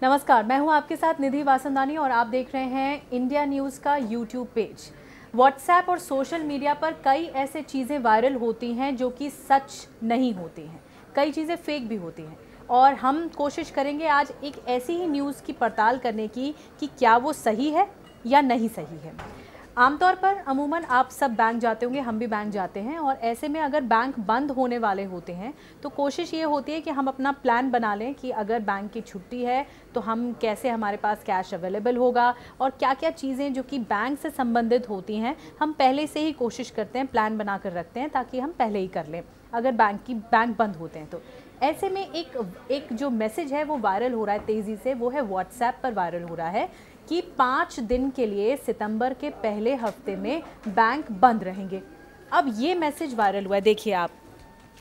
नमस्कार, मैं हूं आपके साथ निधि वासंदानी और आप देख रहे हैं इंडिया न्यूज़ का यूट्यूब पेज। व्हाट्सएप और सोशल मीडिया पर कई ऐसे चीज़ें वायरल होती हैं जो कि सच नहीं होती हैं, कई चीज़ें फेक भी होती हैं और हम कोशिश करेंगे आज एक ऐसी ही न्यूज़ की पड़ताल करने की कि क्या वो सही है या नहीं सही है। आमतौर पर अमूमन आप सब बैंक जाते होंगे, हम भी बैंक जाते हैं और ऐसे में अगर बैंक बंद होने वाले होते हैं तो कोशिश ये होती है कि हम अपना प्लान बना लें कि अगर बैंक की छुट्टी है तो हम कैसे, हमारे पास कैश अवेलेबल होगा और क्या क्या चीज़ें जो कि बैंक से संबंधित होती हैं हम पहले से ही कोशिश करते हैं, प्लान बना कर रखते हैं ताकि हम पहले ही कर लें अगर बैंक बंद होते हैं तो। ऐसे में एक जो मैसेज है वो वायरल हो रहा है तेज़ी से, वो है व्हाट्सएप पर वायरल हो रहा है कि 5 दिन के लिए सितंबर के पहले हफ्ते में बैंक बंद रहेंगे। अब ये मैसेज वायरल हुआ है, देखिए आप।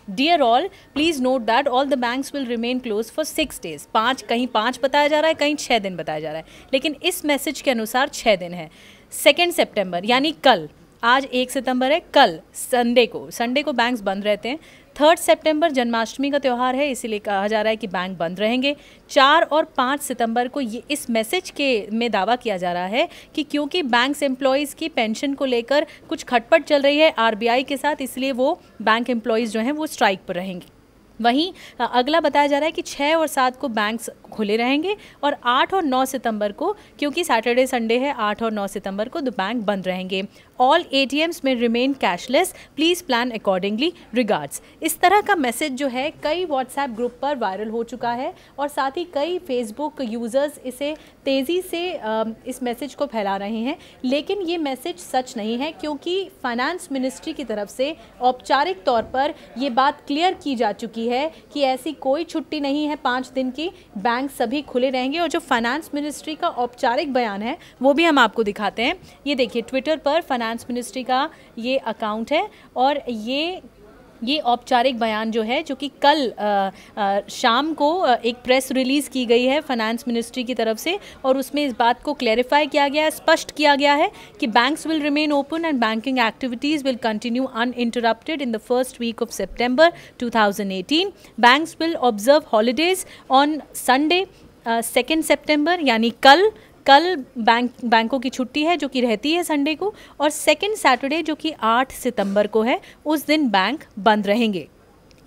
Dear all, please note that all the banks will remain close for 6 days. कहीं 5 बताया जा रहा है, कहीं 6 दिन बताया जा रहा है, लेकिन इस मैसेज के अनुसार 6 दिन है। 2 सितंबर यानी कल, आज 1 सितंबर है, कल संडे को बैंक्स बंद रहते हैं। 3 सितंबर जन्माष्टमी का त्यौहार है, इसीलिए कहा जा रहा है कि बैंक बंद रहेंगे। 4 और 5 सितंबर को ये इस मैसेज में दावा किया जा रहा है कि क्योंकि बैंक्स एम्प्लॉयज़ की पेंशन को लेकर कुछ खटपट चल रही है आरबीआई के साथ, इसलिए वो बैंक एम्प्लॉयज़ जो हैं वो स्ट्राइक पर रहेंगे। वहीं अगला बताया जा रहा है कि 6 और 7 को बैंक्स खुले रहेंगे और 8 और 9 सितंबर को, क्योंकि सैटरडे संडे है, 8 और 9 सितंबर को द बैंक बंद रहेंगे। ऑल एटीएम्स में remain cashless, please plan accordingly, regards. इस तरह का मैसेज जो है कई व्हाट्सएप ग्रुप पर वायरल हो चुका है और साथ ही कई फेसबुक यूज़र्स इसे तेज़ी से इस मैसेज को फैला रहे हैं, लेकिन ये मैसेज सच नहीं है क्योंकि फाइनेंस मिनिस्ट्री की तरफ से औपचारिक तौर पर ये बात क्लियर की जा चुकी है कि ऐसी कोई छुट्टी नहीं है 5 दिन की, बैंक सभी खुले रहेंगे। और जो फाइनेंस मिनिस्ट्री का औपचारिक बयान है वो भी हम आपको दिखाते हैं। ये देखिए, ट्विटर पर फाइनेंस मिनिस्ट्री का ये अकाउंट है और ये औपचारिक बयान जो है, जो कि कल शाम को एक प्रेस रिलीज़ की गई है फाइनेंस मिनिस्ट्री की तरफ से, और उसमें इस बात को क्लैरिफाई किया गया है, स्पष्ट किया गया है कि banks will remain open and banking activities will continue uninterrupted in the first week of सितंबर 2018। Banks will observe holidays on Sunday 2 सितंबर यानी कल बैंकों की छुट्टी है जो कि रहती है संडे को, और 2 सैटरडे जो कि 8 सितंबर को है, उस दिन बैंक बंद रहेंगे।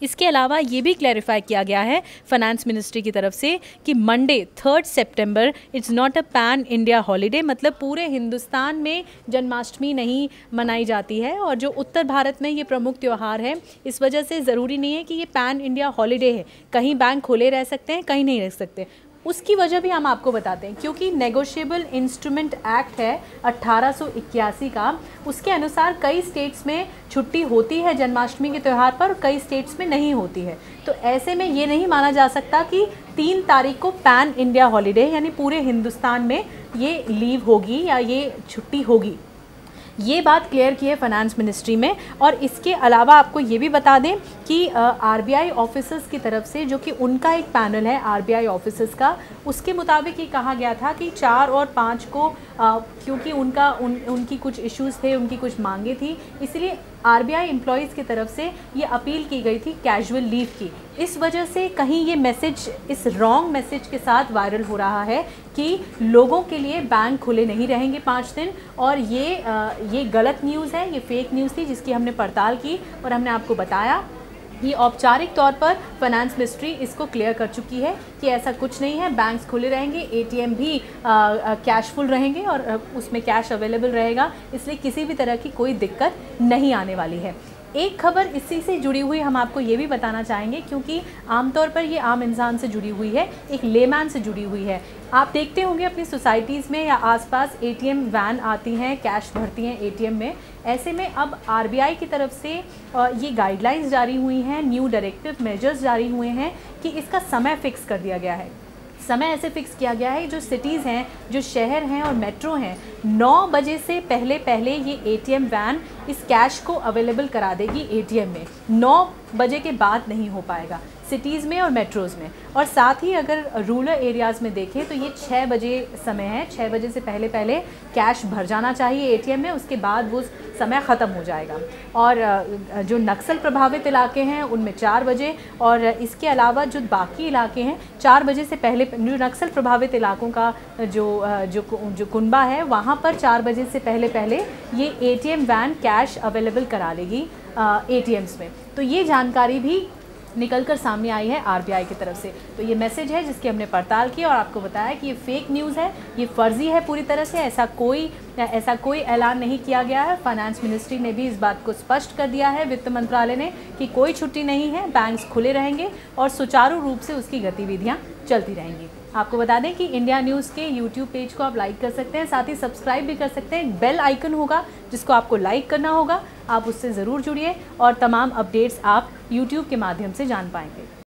इसके अलावा ये भी क्लैरिफाई किया गया है फाइनेंस मिनिस्ट्री की तरफ से कि Monday 3 September it's not a pan India holiday, मतलब पूरे हिंदुस्तान में जन्माष्टमी नहीं मनाई जाती है और जो उत्तर भारत में ये प्रमुख त्यौहार है, इस वजह से ज़रूरी नहीं है कि ये पैन इंडिया हॉलीडे है। कहीं बैंक खुले रह सकते हैं, कहीं नहीं रह सकते। उसकी वजह भी हम आपको बताते हैं, क्योंकि नेगोशिएबल इंस्ट्रूमेंट एक्ट है 1881 का, उसके अनुसार कई स्टेट्स में छुट्टी होती है जन्माष्टमी के त्यौहार पर, कई स्टेट्स में नहीं होती है। तो ऐसे में ये नहीं माना जा सकता कि 3 तारीख को पैन इंडिया हॉलीडे यानी पूरे हिंदुस्तान में ये लीव होगी या ये छुट्टी होगी। ये बात क्लियर की है फाइनेंस मिनिस्ट्री में। और इसके अलावा आपको ये भी बता दें कि आरबीआई ऑफिसर्स की तरफ से, जो कि उनका एक पैनल है आरबीआई ऑफिसर्स का, उसके मुताबिक ये कहा गया था कि 4 और 5 को क्योंकि उनकी कुछ इश्यूज़ थे, उनकी कुछ मांगे थी, इसलिए आरबीआई एम्प्लॉयज़ की तरफ से ये अपील की गई थी कैजुअल लीव की। इस वजह से कहीं ये मैसेज इस रॉन्ग मैसेज के साथ वायरल हो रहा है कि लोगों के लिए बैंक खुले नहीं रहेंगे 5 दिन, और ये गलत न्यूज़ है, ये फेक न्यूज़ थी जिसकी हमने पड़ताल की और हमने आपको बताया। ये औपचारिक तौर पर फाइनेंस मिनिस्ट्री इसको क्लियर कर चुकी है कि ऐसा कुछ नहीं है, बैंक्स खुले रहेंगे, एटीएम भी कैशफुल रहेंगे और उसमें कैश अवेलेबल रहेगा, इसलिए किसी भी तरह की कोई दिक्कत नहीं आने वाली है। एक खबर इसी से जुड़ी हुई हम आपको ये भी बताना चाहेंगे, क्योंकि आमतौर पर ये आम इंसान से जुड़ी हुई है, एक लेमैन से जुड़ी हुई है। आप देखते होंगे अपनी सोसाइटीज़ में या आसपास एटीएम वैन आती हैं, कैश भरती हैं एटीएम में। ऐसे में अब आरबीआई की तरफ से ये गाइडलाइंस जारी हुई हैं, न्यू डायरेक्टिव मेजर्स जारी हुए हैं कि इसका समय फ़िक्स कर दिया गया है। समय ऐसे फिक्स किया गया है, जो सिटीज़ हैं, जो शहर हैं और मेट्रो हैं, 9 बजे से पहले ये एटीएम वैन इस कैश को अवेलेबल करा देगी एटीएम में। 9 बजे के बाद नहीं हो पाएगा। सिटीज़ में और मेट्रोज़ में। और साथ ही अगर रूरल एरियाज़ में देखें तो ये 6 बजे समय है, 6 बजे से पहले पहले कैश भर जाना चाहिए ATM में, उसके बाद वो समय ख़त्म हो जाएगा। और जो नक्सल प्रभावित इलाके हैं उनमें 4 बजे, और इसके अलावा जो बाकी इलाके हैं 4 बजे से पहले, जो नक्सल प्रभावित इलाकों का जो कुनबा है वहाँ पर 4 बजे से पहले पहले ये ATM वैन कैश अवेलेबल करा लेगी ATMs में। तो ये जानकारी भी निकल कर सामने आई है RBI की तरफ से। तो ये मैसेज है जिसकी हमने पड़ताल की और आपको बताया कि ये फेक न्यूज़ है, ये फर्जी है पूरी तरह से, ऐसा कोई ऐलान नहीं किया गया है। फाइनेंस मिनिस्ट्री ने भी इस बात को स्पष्ट कर दिया है, वित्त मंत्रालय ने, कि कोई छुट्टी नहीं है, बैंक्स खुले रहेंगे और सुचारू रूप से उसकी गतिविधियाँ चलती रहेंगी। आपको बता दें कि इंडिया न्यूज़ के YouTube पेज को आप लाइक कर सकते हैं, साथ ही सब्सक्राइब भी कर सकते हैं। बेल आइकन होगा जिसको आपको लाइक करना होगा, आप उससे ज़रूर जुड़िए और तमाम अपडेट्स आप YouTube के माध्यम से जान पाएंगे।